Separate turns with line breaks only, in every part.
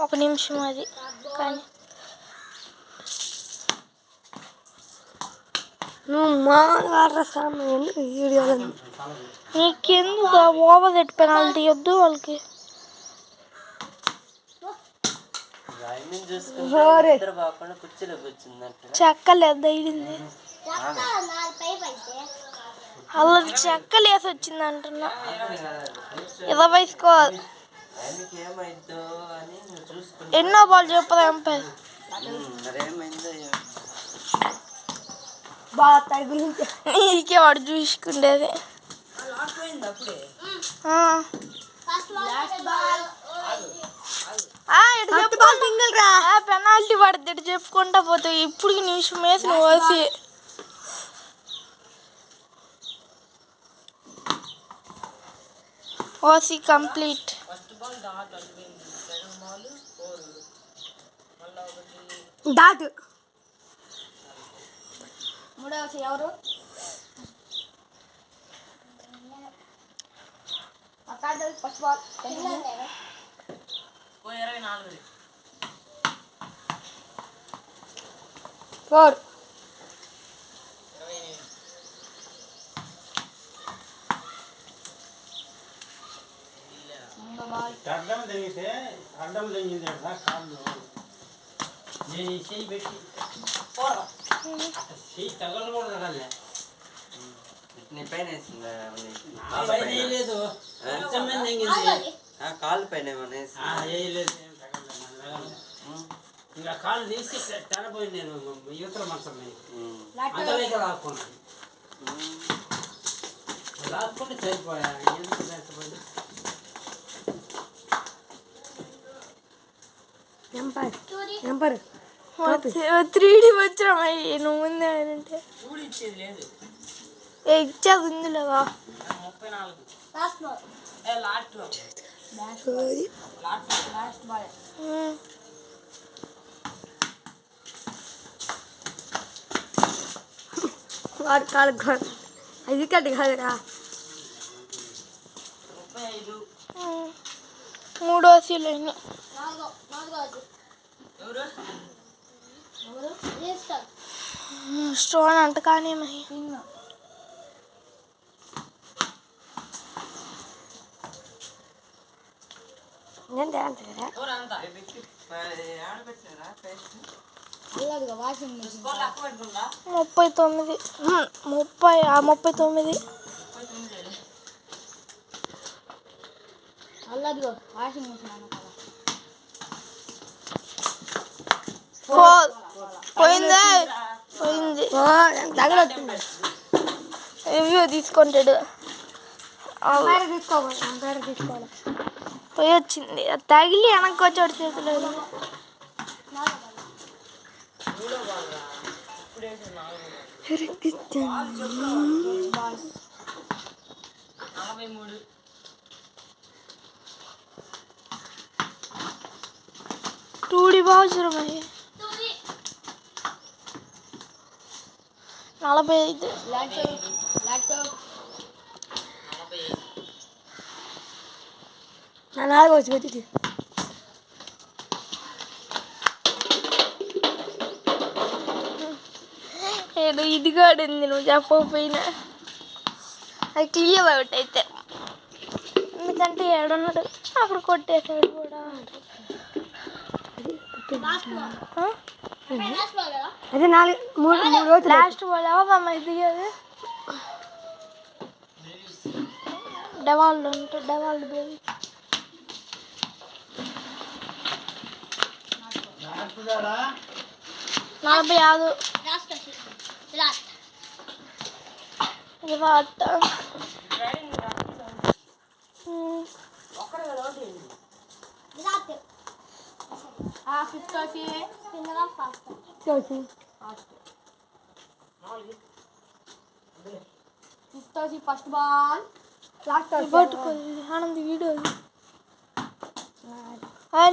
ఒక నిమిషం అది. కానీ
నువ్వు మాట్లాడతాను వీడియోలో.
నీకెందుకు ఓవర్ దట్ పెనాల్టీ వద్దు వాళ్ళకి. చెక్కలేదు తగిలింది, అలా చెక్కలేసి వచ్చింది అంటున్నా. 20 స్కోర్. ఎన్నో బాల్ చెప్పదా ఎంపైర్? నీకే వాడు చూసుకుండేది. పెనాల్టీ పడుతుంది చెప్పుకుంటా పోతావు. ఇప్పుడు నిమిషం వేసి నువ్వు వేసి ఓసి కంప్లీట్.
దాటు
మూడవ ఎవరు? First ball
24.
4
అడ్డం తెగితే అడ్డం తెగింది కాళ్ళు. నేను చెయ్యి పెట్టి చెయ్యి తగలకూడదు.
నీ పైన వేసిందా?
లేదు
కాళ్ళు పైన
వేయలేదు. ఇంకా కాళ్ళు తీసి తెరపోయింది. నేను యువతల మంచం అంతలేక లాక్కున్నాను. లాక్కుంటే సరిపోయా. ఎందుకు సరిపోయింది?
Ampere
3D వచ్చామయ్యి. నువ్వు ముందే అంటే
ఇచ్చేది లేదు.
ఇచ్చేది ఉంది లేదా?
34.
Last ball.
Last
ball.
వాడు కాలు అది కట్టు కాదురా.
35.
3 ఓసీలు అయినా. స్టోన్ అంట కానీ
వాషింగ్ మెషిన్
39. 39.
అల్లదిగో వాషింగ్ మెషిన్ అన్నమాట.
4 పోయింది.
తగలొచ్చింది.
రివ్యూ తీసుకుంటాడు.
తీసుకోవాలి.
పోయి వచ్చింది. తగిలి వెనక్కి వచ్చాడు చేతిలో. టూడి బాగురం 45.
నా 4 వచ్చి కొట్టి
ఏదో ఇదిగా ఆడింది నువ్వు చెప్పకపోయినా. అది క్లియర్ అవుట్ అయితే, ఎందుకంటే ఏడున్నాడు అక్కడ కొట్టేసాడు కూడా.
అదే 3 రోజులు
లాస్ట్ బాల్ ఎవరమ్మా దిగేది? డెవాల్డ్ ఉంటుంది. Dewald baby 45. Virat
first ball.
Anand video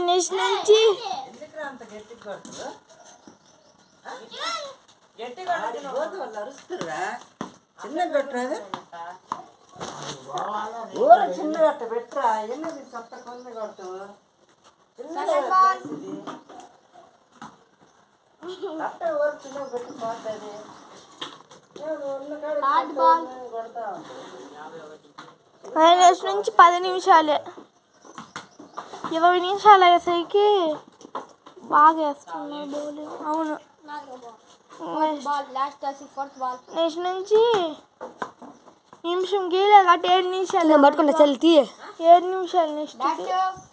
next నుంచి
చిన్న పెట్టరాదు. ఊర చిన్న గట్ట పెట్టరా. ఎన్నది సత్త కొంద కొడతావు. చిన్న అట్ట వరుసలో పెట్టి పోతుంది
హార్డ్ బాల్
కొడతా
నెక్స్ట్ నుంచి 10 నిమిషాలే 20 నిమిషాలు అయ్యేసరికి బాగా వేస్తున్నారు బౌలింగ్. అవును
బాల్ లాస్ట్ వచ్చి ఫోర్త్ బాల్
నెక్స్ట్ నుంచి నిమిషం గీలే కాబట్టి 7 నిమిషాలు
నేను పట్టుకున్నా చెల్లి తీయ
7 నిమిషాలు నెక్స్ట్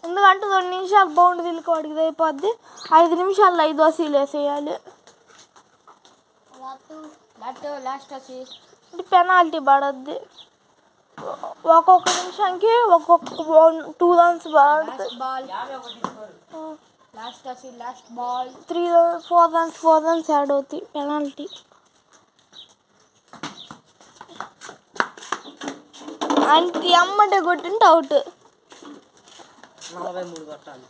ఎందుకంటే 2 నిమిషాలు బౌండ్ దిల్కి వాడికి అయిపోద్ది. 5 నిమిషాల్లో 5 దోశలు వేసేయాలి.
లాస్ట్ వచ్చి
అంటే పెనాల్టీ పడద్ది. ఒక్కొక్క నిమిషానికి ఒక్కొక్క 2 రన్స్ పడుతుంది.
బాల్ లాస్ట్ వచ్చి లాస్ట్ బాల్
4 రన్స్ యాడ్ అవుతాయి పెనాల్టీ. అంటే అమ్మటే కొట్టింటే అవుట్.
43 కొట్టాలి.